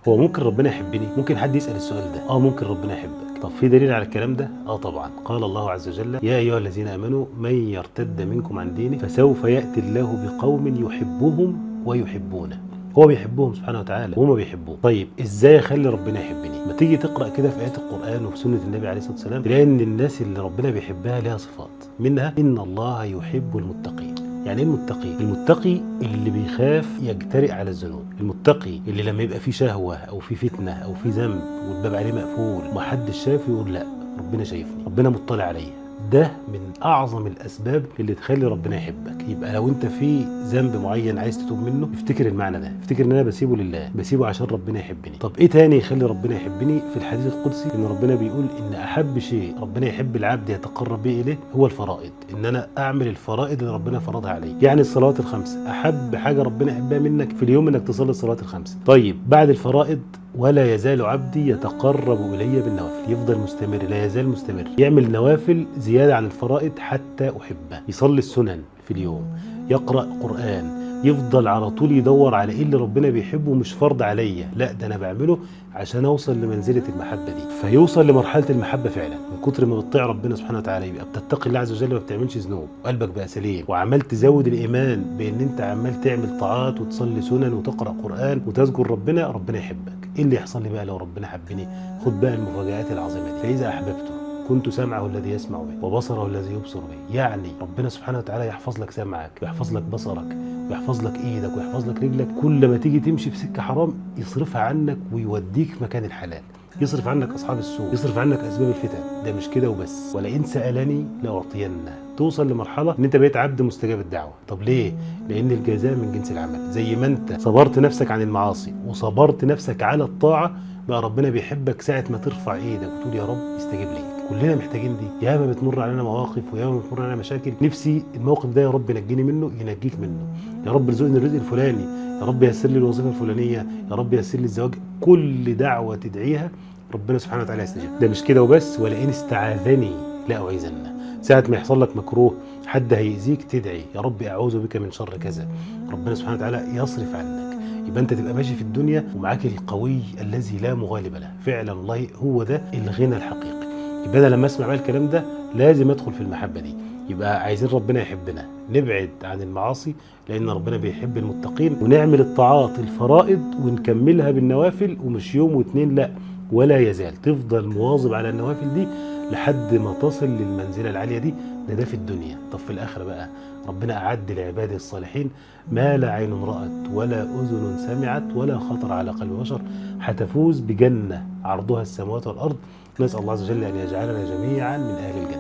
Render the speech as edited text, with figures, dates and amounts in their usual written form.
هو ممكن ربنا يحبني؟ ممكن حد يسأل السؤال ده. ممكن ربنا يحبك. طب في دليل على الكلام ده؟ طبعا. قال الله عز وجل: يا ايها الذين امنوا من يرتد منكم عن دينه فسوف يأتي الله بقوم يحبهم ويحبونه. هو بيحبهم سبحانه وتعالى وهم بيحبوه. طيب ازاي اخلي ربنا يحبني؟ ما تيجي تقرا كده في ايات القران وفي سنه النبي عليه الصلاه والسلام، تلاقي ان الناس اللي ربنا بيحبها لها صفات، منها ان الله يحب المتقين. يعني ايه المتقي؟ المتقي اللي بيخاف يجترئ على الذنوب، المتقي اللي لما يبقى فيه شهوه او فيه فتنه او فيه ذنب والباب عليه مقفول ومحدش شايفه يقول لا، ربنا شايفني، ربنا مطلع عليا. ده من اعظم الاسباب اللي تخلي ربنا يحبك. يبقى لو انت في ذنب معين عايز تتوب منه، افتكر المعنى ده، افتكر ان انا بسيبه لله، بسيبه عشان ربنا يحبني. طب ايه تاني يخلي ربنا يحبني؟ في الحديث القدسي ان ربنا بيقول ان احب شيء ربنا يحب العبد يتقرب به اليه هو الفرائض، ان انا اعمل الفرائض اللي ربنا فرضها علي. يعني الصلوات الخمس، احب حاجه ربنا يحبها منك في اليوم انك تصلي الصلوات الخمس. طيب بعد الفرائض: ولا يزال عبدي يتقرب إلي بالنوافل. يفضل مستمر، لا يزال مستمر، يعمل نوافل زيادة عن الفرائض حتى أحبه، يصلي السنن في اليوم، يقرأ قرآن، يفضل على طول يدور على إيه اللي ربنا بيحبه، مش فرض عليا، لا ده أنا بعمله عشان أوصل لمنزلة المحبة دي. فيوصل لمرحلة المحبة فعلا من كتر ما بتطيع ربنا سبحانه وتعالى. يبقى بتتقي الله عز وجل وما بتعملش ذنوب وقلبك بقى سليم، وعمال تزود الإيمان بإن أنت عمال تعمل طاعات وتصلي سنن وتقرأ قرآن وتذكر ربنا، ربنا يحبك. ايه اللي يحصل لي بقى لو ربنا حبني؟ خد بقى المفاجآت العظيمه دي: فاذا احببته كنت سمعه الذي يسمع به وبصره الذي يبصر به. يعني ربنا سبحانه وتعالى يحفظ لك سمعك ويحفظ لك بصرك ويحفظ لك ايدك ويحفظ لك رجلك. كل ما تيجي تمشي في سكه حرام يصرفها عنك ويوديك مكان الحلال، يصرف عنك اصحاب السوء، يصرف عنك اسباب الفتن. ده مش كده وبس: ولئن سالني لاعطينه. توصل لمرحله ان انت بقيت عبد مستجاب الدعوه. طب ليه؟ لان الجزاء من جنس العمل. زي ما انت صبرت نفسك عن المعاصي وصبرت نفسك على الطاعه، بقى ربنا بيحبك ساعه ما ترفع ايدك وتقول يا رب استجيب لي. كلنا محتاجين دي. ياما بتمر علينا مواقف وياما بتمر علينا مشاكل، نفسي الموقف ده يا رب نجيني منه، ينجيك منه. يا رب ارزقني الرزق الفلاني، يا رب ييسر لي الوظيفه الفلانيه، يا رب ييسر لي الزواج. كل دعوه تدعيها ربنا سبحانه وتعالى يستجيب. ده مش كده وبس: ولئن استعاذني لاعيذنه. ساعه ما يحصل لك مكروه، حد هيأذيك، تدعي يا رب اعوذ بك من شر كذا، ربنا سبحانه وتعالى يصرف عنك. يبقى انت تبقى ماشي في الدنيا ومعاك القوي الذي لا مغالب له. فعلا والله هو ده الغنى الحقيقي. يبقى انا لما اسمع بقى الكلام ده لازم ادخل في المحبه دي. يبقى عايزين ربنا يحبنا، نبعد عن المعاصي لان ربنا بيحب المتقين، ونعمل الطاعات الفرائض ونكملها بالنوافل، ومش يوم واتنين، لا، ولا يزال تفضل مواظب على النوافل دي لحد ما تصل للمنزله العاليه دي. ده في الدنيا. طب في الاخره بقى ربنا اعد لعباده الصالحين ما لا عين رأت ولا اذن سمعت ولا خطر على قلب بشر، هتفوز بجنه عرضها السماوات والارض. نسال الله عز وجل ان يجعلنا جميعا من اهل الجنه.